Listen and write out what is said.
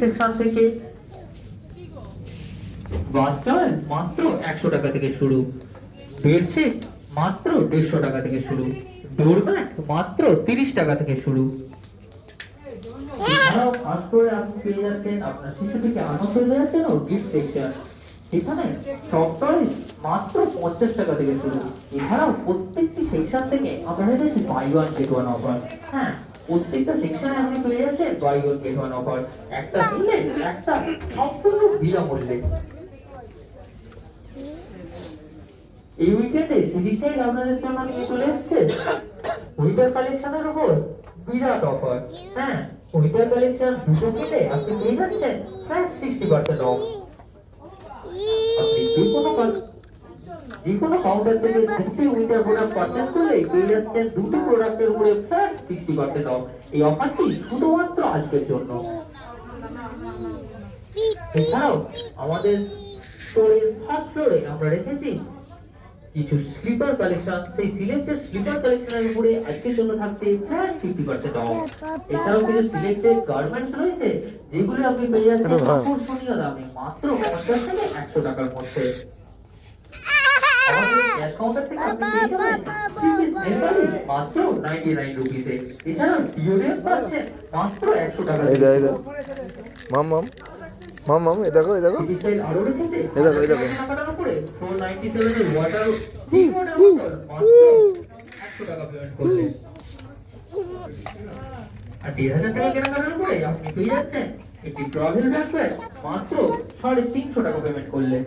Section থেকে বাচ্চার মাত্র 100 টাকা থেকে শুরু, বেডশিট মাত্র 150 টাকা থেকে শুরু, ডোরম্যাট মাত্র 30 টাকা থেকে শুরু। এছাড়াও ফার্স্ট ফ্লোরে আপনি পেয়ে যাচ্ছেন আপনার শিশুটিকে আনন্দ দেওয়ার জন্য গিফট সেকশন, এখানে সব টয়েস মাত্র 50 টাকা থেকে শুরু। এছাড়াও প্রত্যেকটি সেকশন থেকে আমরা রেখেছি buy one get one offer. হ্যাঁ, প্রত্যেকটা সেকশনে আপনি পেয়ে যাচ্ছেন buy one get one offer, একটা নিলে একটা সম্পূর্ণ বিনামূল্যে। এই উইকেন্ডে সিডি সাইড আপনাদের জন্য নিয়ে চলে এসেছে উইন্টার কালেকশনের উপর বিরাট অফার। হ্যাঁ, উইন্টার কালেকশন দুটো কিনে আপনি পেয়ে যাচ্ছেন ফ্ল্যাট 60% অফ। আপনি যে কোনো কাউন্টার থেকে দুটি উইন্টার প্রোডাক্ট পারচেজ করলে পেয়ে যাচ্ছেন দুটি প্রোডাক্টের উপরে ফ্ল্যাট 60% অফ। এই অফারটি শুধুমাত্র আজকের জন্য। এছাড়াও আমাদের স্টোরের ফার্স্ট ফ্লোরে আমরা রেখেছি কিছু স্লিপার কালেকশন, সেই সিলেক্টেড স্লিপার কালেকশনের উপরে আজকের জন্য থাকছে ফ্ল্যাট 50% অফ। এছাড়াও কিছু সিলেক্টেড গার্মেন্টস রয়েছে যেগুলো আপনি পেয়ে যাচ্ছেন আকর্ষণীয় দামে মাত্র 50 থেকে 100 টাকার মধ্যে। আমাদের ক্যাশ কাউন্টার থেকে আপনি পেয়ে যাবেন মাত্র 99 রুপিসে। এছাড়াও ডিওডোরেন্ট পাচ্ছেন মাত্র 100 টাকা। এই দেখো মাম এই দেখো আরো রেখেছে এই দেখো টাকার উপরে 497 এর ওয়াটার বোতল মাত্র 100 টাকা পেমেন্ট করলে। আর 1000 টাকা কেনাকাটার উপরে আপনি পেয়ে যাচ্ছেন একটি ট্রাভেল ব্যাগ মাত্র 350 টাকা পেমেন্ট করলে।